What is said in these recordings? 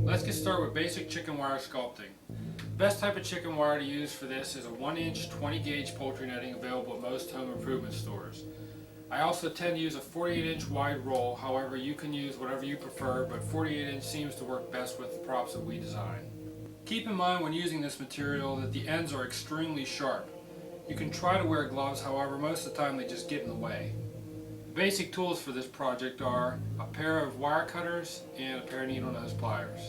Let's get started with basic chicken wire sculpting. The best type of chicken wire to use for this is a 1-inch 20-gauge poultry netting available at most home improvement stores. I also tend to use a 48-inch wide roll, however you can use whatever you prefer, but 48-inch seems to work best with the props that we design. Keep in mind when using this material that the ends are extremely sharp. You can try to wear gloves, however most of the time they just get in the way. The basic tools for this project are a pair of wire cutters and a pair of needle nose pliers.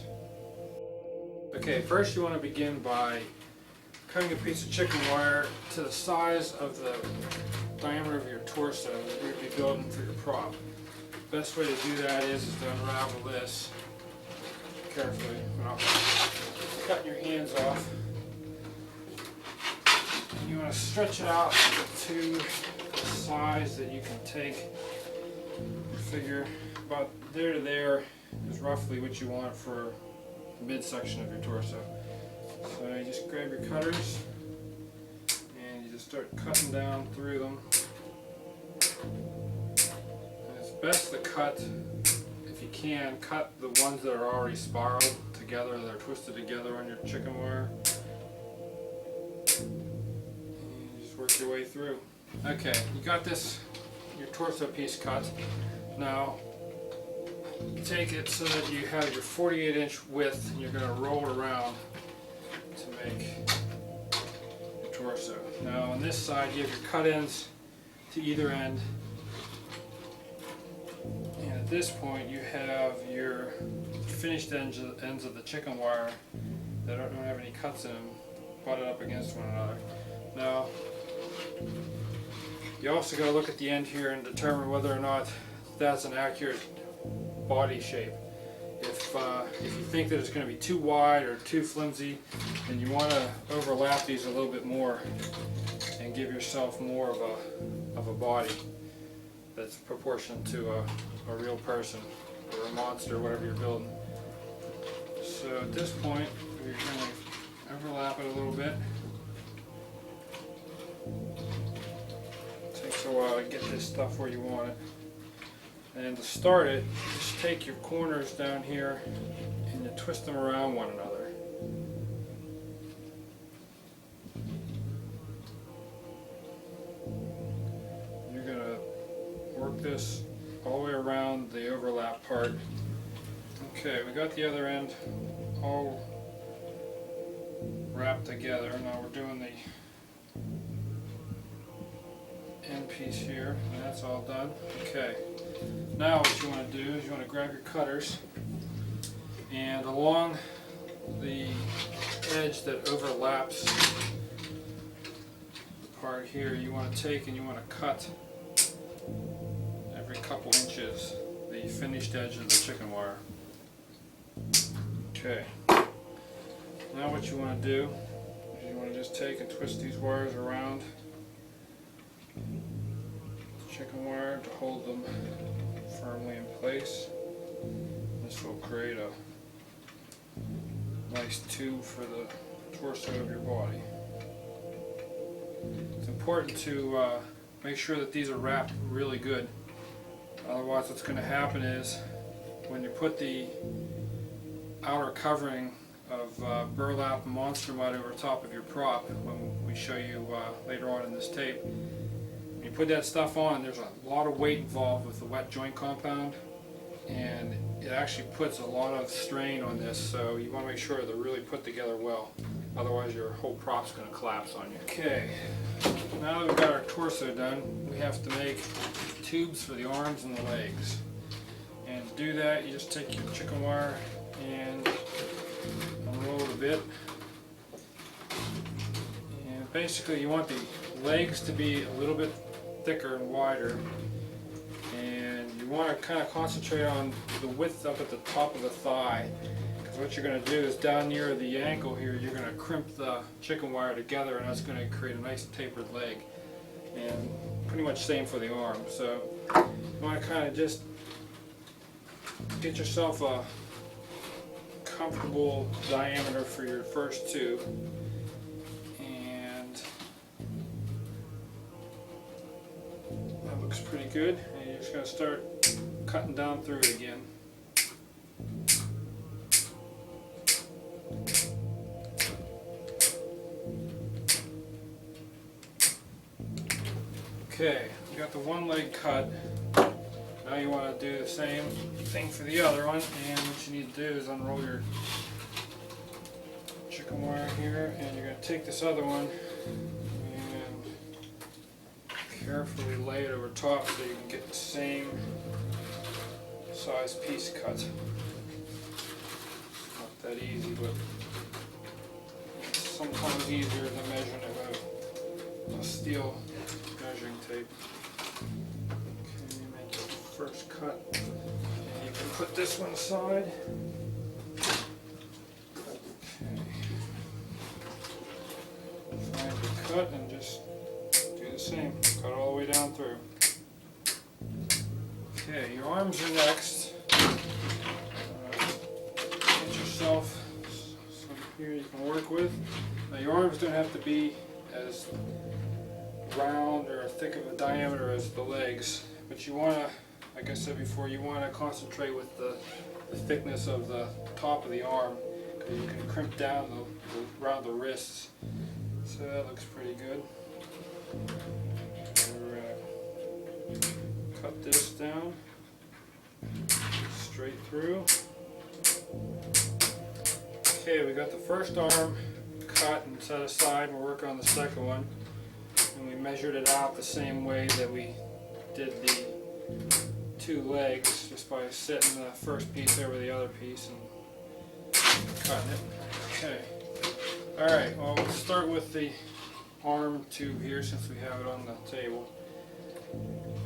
Okay, first you want to begin by cutting a piece of chicken wire to the size of the diameter of your torso that you're going to be building for your prop. The best way to do that is to unravel this carefully without cutting your hands off. And you want to stretch it out to the size that you can take. Figure about there to there is roughly what you want for the midsection of your torso. So you just grab your cutters and you just start cutting down through them. And it's best to cut, if you can, cut the ones that are already spiraled together, that are twisted together on your chicken wire. And you just work your way through. Okay, you got this, your torso piece cut. Now, take it so that you have your 48-inch width and you're going to roll it around to make your torso. Now on this side you have your cut ends to either end, and at this point you have your finished ends of the chicken wire that don't have any cuts in them butted up against one another. Now you also got to look at the end here and determine whether or not that's an accurate body shape. If you think that it's going to be too wide or too flimsy, then you want to overlap these a little bit more and give yourself more of a body that's proportionate to a real person or a monster, whatever you're building. So at this point, you're going to overlap it a little bit. It takes a while to get this stuff where you want it. And to start it, just take your corners down here and you twist them around one another. You're going to work this all the way around the overlap part. Okay, we got the other end all wrapped together. Now we're doing the end piece here, and that's all done. Okay. Now what you want to do is you want to grab your cutters, and along the edge that overlaps the part here, you want to take and you want to cut every couple inches the finished edge of the chicken wire. Okay. Now what you want to do is you want to just take and twist these wires around the chicken wire to hold them firmly in place. This will create a nice tube for the torso of your body. It's important to make sure that these are wrapped really good. Otherwise what's going to happen is when you put the outer covering of burlap and monster mud over top of your prop, when we show you later on in this tape, when you put that stuff on, there's a lot of weight involved with the wet joint compound, and it actually puts a lot of strain on this, so you want to make sure they're really put together well. Otherwise your whole prop's going to collapse on you. Okay, now that we've got our torso done, we have to make tubes for the arms and the legs. And to do that, you just take your chicken wire and unroll it a bit. And basically you want the legs to be a little bit thicker and wider, and you want to kind of concentrate on the width up at the top of the thigh, because what you're going to do is down near the ankle here you're going to crimp the chicken wire together, and that's going to create a nice tapered leg. And pretty much same for the arm. So you want to kind of just get yourself a comfortable diameter for your first tube, and that looks pretty good. And you're just going to start cutting down through it again. Okay, you got the one leg cut. Now you want to do the same thing for the other one, and what you need to do is unroll your chicken wire here, and you're going to take this other one and carefully lay it over top so you can get the same size piece cut. It's not that easy, but it's sometimes easier than measuring it with a steel measuring tape. Okay, make your first cut, and you can put this one aside. Find your cut and just do the same. Cut all the way down through. Okay, your arms are next. Get yourself some here you can work with. Now your arms don't have to be as round or thick of a diameter as the legs, but you want to, like I said before, you want to concentrate with the thickness of the top of the arm, because you can crimp down around the wrists. So that looks pretty good. We're going to cut this down straight through. Okay, we got the first arm cut and set aside. We'll work on the second one. And we measured it out the same way that we did the two legs, just by setting the first piece over the other piece and cutting it. Okay. Alright, well, we'll start with the arm tube here since we have it on the table.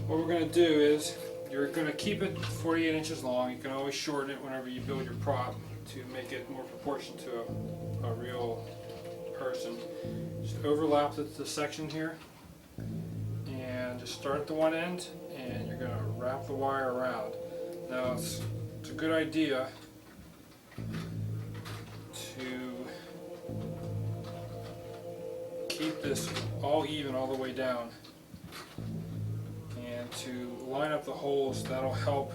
What we're going to do is, you're going to keep it 48 inches long. You can always shorten it whenever you build your prop to make it more proportional to a real person. Just overlap the section here and just start at the one end, and you're going to wrap the wire around. Now it's a good idea to keep this all even all the way down, and to line up the holes. That'll help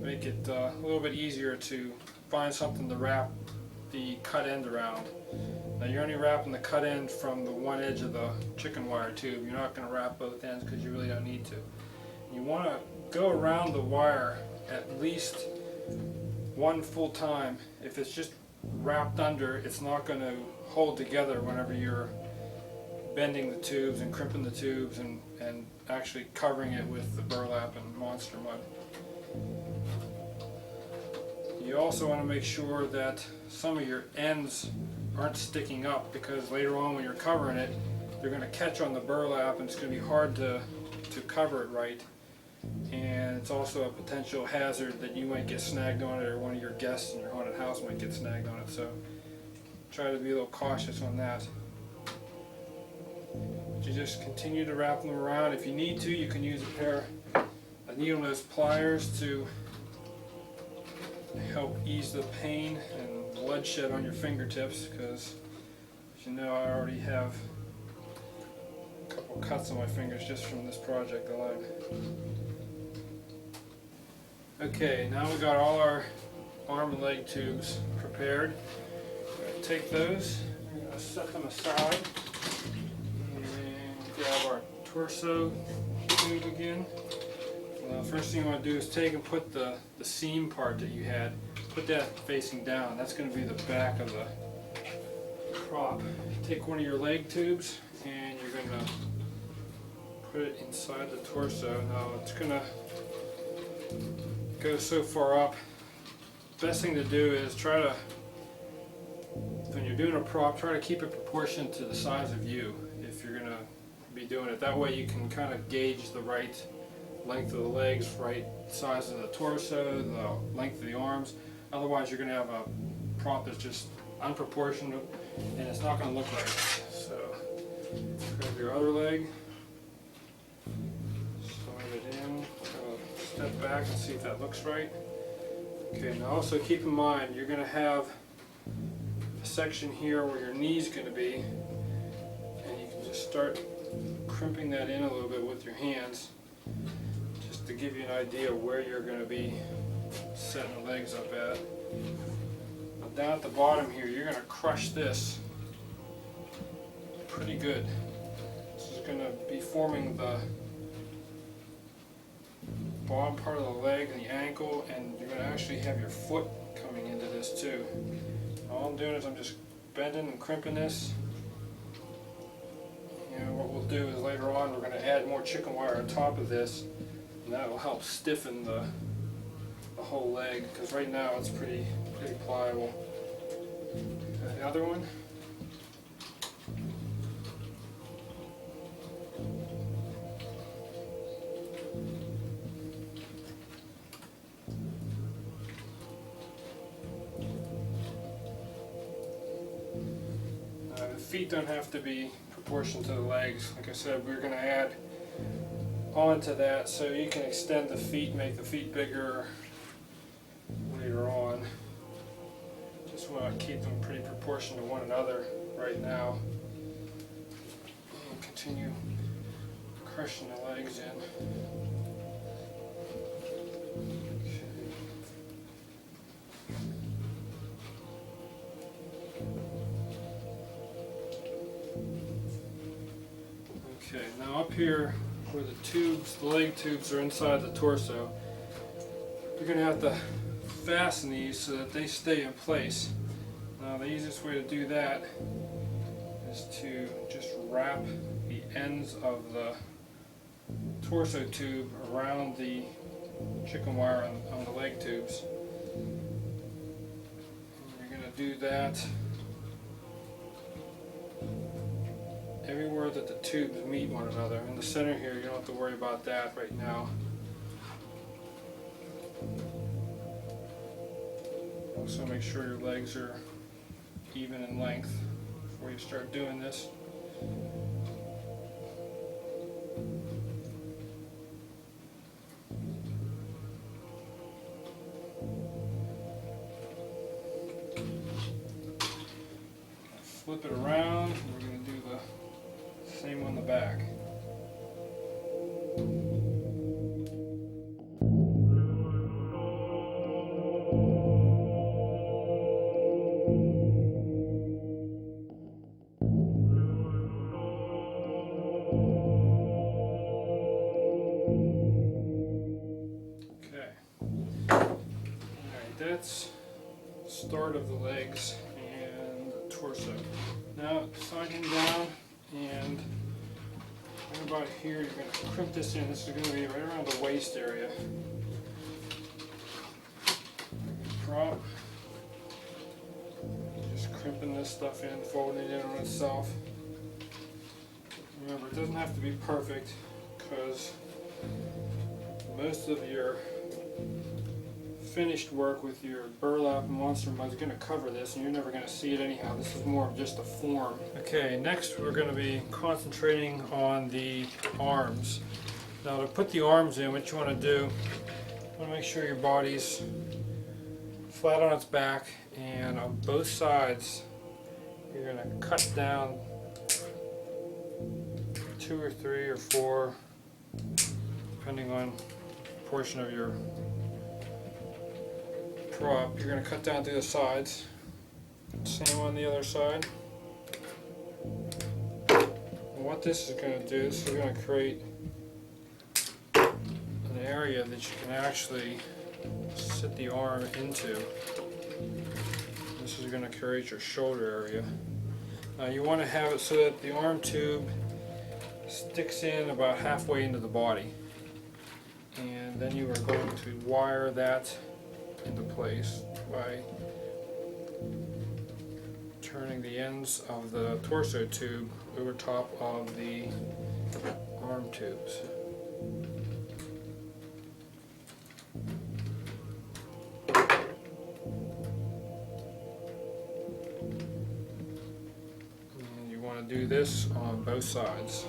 make it a little bit easier to find something to wrap the cut end around. Now you're only wrapping the cut end from the one edge of the chicken wire tube. You're not going to wrap both ends because you really don't need to. You want to go around the wire at least one full time. If it's just wrapped under, it's not going to hold together whenever you're bending the tubes and crimping the tubes and actually covering it with the burlap and monster mud. You also want to make sure that some of your ends aren't sticking up, because later on when you're covering it, they're going to catch on the burlap and it's going to be hard to cover it right. And it's also a potential hazard that you might get snagged on it, or one of your guests in your haunted house might get snagged on it. So try to be a little cautious on that. You just continue to wrap them around. If you need to, you can use a pair of needle nose pliers to help ease the pain and bloodshed on your fingertips, because as you know, I already have a couple cuts on my fingers just from this project alone. Okay, now we've got all our arm and leg tubes prepared. We're going to take those, we're going to set them aside, and grab our torso tube again. First thing you want to do is take and put the seam part that you had, put that facing down. That's going to be the back of the prop. Take one of your leg tubes and you're going to put it inside the torso. Now it's going to go so far up. Best thing to do is try to, when you're doing a prop, try to keep it proportionate to the size of you if you're going to be doing it. That way you can kind of gauge the right length of the legs, right size of the torso, the length of the arms. Otherwise you're going to have a prop that's just unproportionate and it's not going to look right. So grab your other leg, slide it in, step back and see if that looks right. Okay, now also keep in mind you're going to have a section here where your knee's going to be, and you can just start crimping that in a little bit with your hands, just to give you an idea of where you're going to be setting the legs up at. Now down at the bottom here, you're going to crush this pretty good. This is going to be forming the bottom part of the leg and the ankle, and you're going to actually have your foot coming into this too. All I'm doing is I'm just bending and crimping this. You know, what we'll do is later on we're going to add more chicken wire on top of this, and that will help stiffen the whole leg, because right now it's pretty pliable. The other one. The feet don't have to be proportional to the legs. Like I said, we're going to add onto that so you can extend the feet, make the feet bigger later on. Just want to keep them pretty proportional to one another right now. And continue crushing the legs in. Okay, now up here where the tubes, the leg tubes are inside the torso, you're going to have to fasten these so that they stay in place. Now the easiest way to do that is to just wrap the ends of the torso tube around the chicken wire on the leg tubes. And you're going to do that everywhere that the tubes meet one another. In the center here, you don't have to worry about that right now. Also make sure your legs are even in length before you start doing this. Flip it around, and we're going to do the same on the back. Okay. Alright, that's the start of the legs and the torso. Now slide him down, and right about here you're going to crimp this in. This is going to be right around the waist area. Prop. Just crimping this stuff in, folding it in on itself. Remember, it doesn't have to be perfect, because most of your finished work with your burlap and monster mud is going to cover this, and you're never going to see it anyhow. This is more of just a form. Okay, next we're going to be concentrating on the arms. Now to put the arms in, what you want to do, you want to make sure your body's flat on its back, and on both sides you're going to cut down 2 or 3 or 4, depending on the portion of your prop. You're going to cut down through the sides. Same on the other side. And what this is going to do is we're going to create an area that you can actually sit the arm into. This is going to create your shoulder area. Now you want to have it so that the arm tube sticks in about halfway into the body. And then you are going to wire that into place by turning the ends of the torso tube over top of the arm tubes. And you want to do this on both sides.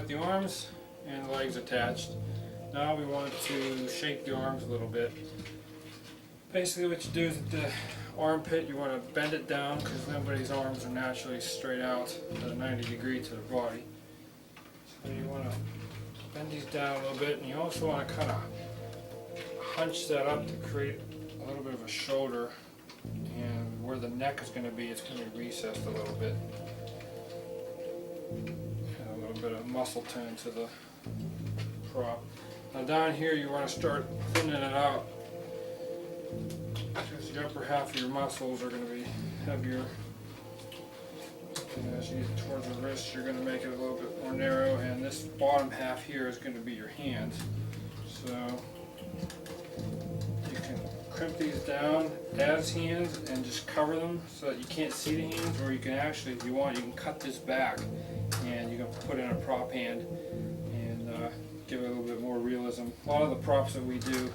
got the arms and the legs attached. Now we want to shape the arms a little bit. Basically what you do is at the armpit you want to bend it down, because nobody's arms are naturally straight out at a 90 degree to the body. So you want to bend these down a little bit, and you also want to kind of hunch that up to create a little bit of a shoulder, and where the neck is going to be, it's going to be recessed a little bit. And a little bit of muscle tone to the prop. Now down here you want to start thinning it out, because the upper half of your muscles are going to be heavier. And as you get towards the wrist, you're going to make it a little bit more narrow, and this bottom half here is going to be your hands. So you can crimp these down as hands and just cover them so that you can't see the hands, or you can actually, if you want, you can cut this back and you can put in a prop hand and give it a little bit more realism. A lot of the props that we do,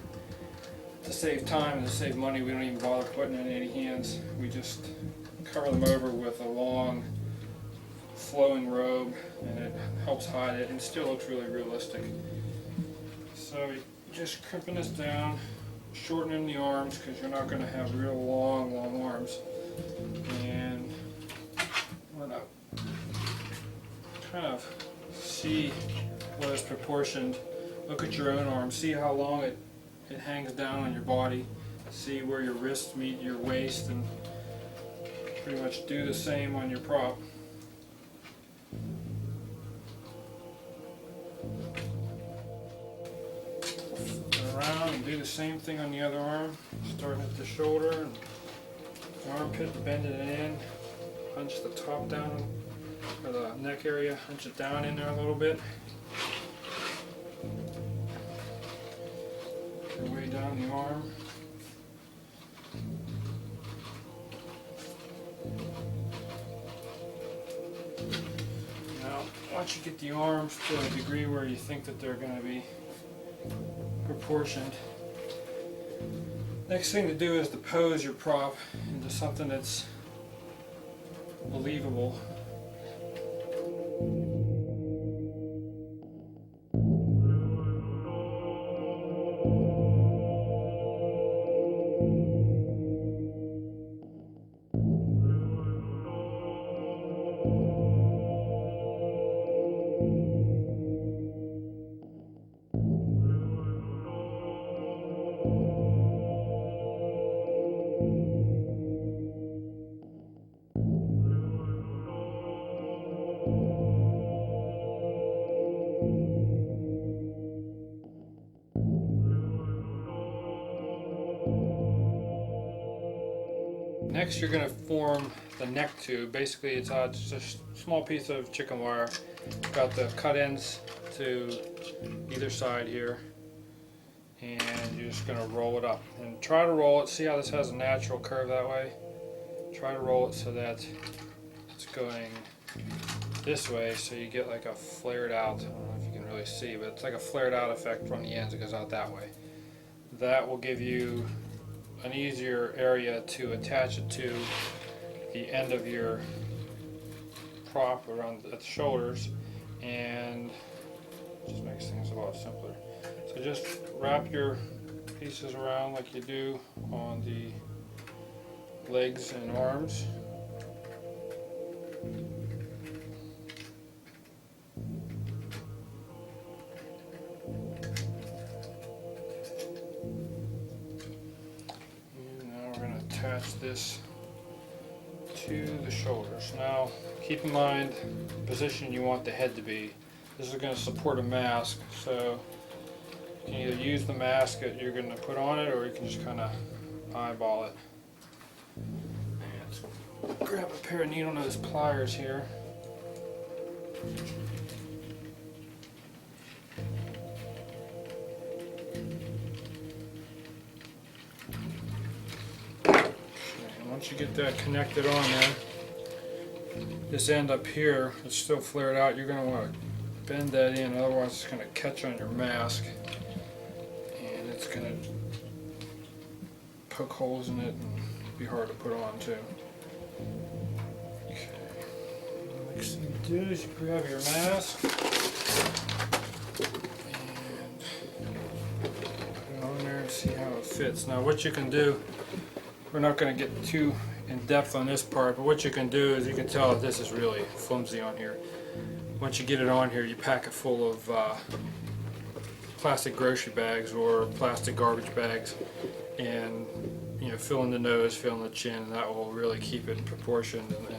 to save time and to save money, we don't even bother putting in any hands. We just cover them over with a long flowing robe, and it helps hide it and still looks really realistic. So just crimping this down, shortening the arms, because you're not going to have real long arms. And I'm going to kind of see what is proportioned. Look at your own arm, see how long it hangs down on your body, see where your wrists meet your waist, and pretty much do the same on your prop. Turn around and do the same thing on the other arm, starting at the shoulder and the armpit, bending it in, hunch the top down, or the neck area, hunch it down in there a little bit. Your way down the arm. Now, once you get the arms to a degree where you think that they're going to be proportioned, next thing to do is to pose your prop into something that's believable. Next, you're going to form the neck tube. Basically, it's just a small piece of chicken wire. Got the cut ends to either side here, and you're just going to roll it up. And try to roll it. See how this has a natural curve that way? Try to roll it so that it's going this way, so you get like a flared out. I don't know if you can really see, but it's like a flared out effect from the ends. It goes out that way. That will give you an easier area to attach it to the end of your prop around at the shoulders, and just makes things a lot simpler. So just wrap your pieces around like you do on the legs and arms. Attach this to the shoulders. Now keep in mind the position you want the head to be. This is going to support a mask, so you can either use the mask that you're going to put on it, or you can just kind of eyeball it. And grab a pair of needle nose pliers here. Once you get that connected on there, this end up here is still flared out. You're going to want to bend that in, otherwise it's going to catch on your mask and it's going to poke holes in it and be hard to put on too. Okay. Next thing you do is you grab your mask. And put it on there and see how it fits. Now what you can do, we're not going to get too in depth on this part, but what you can do is you can tell that this is really flimsy on here. Once you get it on here, you pack it full of plastic grocery bags or plastic garbage bags, and fill in the nose, fill in the chin, and that will really keep it in proportion, and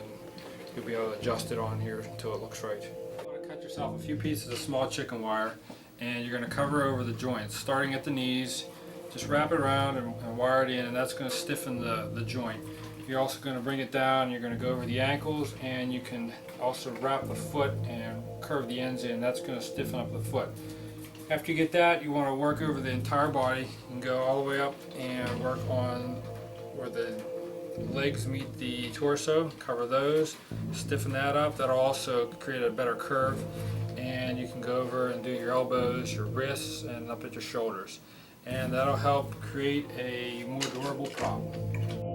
you'll be able to adjust it on here until it looks right. You want to cut yourself a few pieces of small chicken wire, and you're going to cover over the joints, starting at the knees. Just wrap it around and wire it in, and that's going to stiffen the joint. You're also going to bring it down, you're going to go over the ankles, and you can also wrap the foot and curve the ends in. That's going to stiffen up the foot. After you get that, you want to work over the entire body and go all the way up and work on where the legs meet the torso. Cover those, stiffen that up. That'll also create a better curve, and you can go over and do your elbows, your wrists, and up at your shoulders. And that'll help create a more durable prop.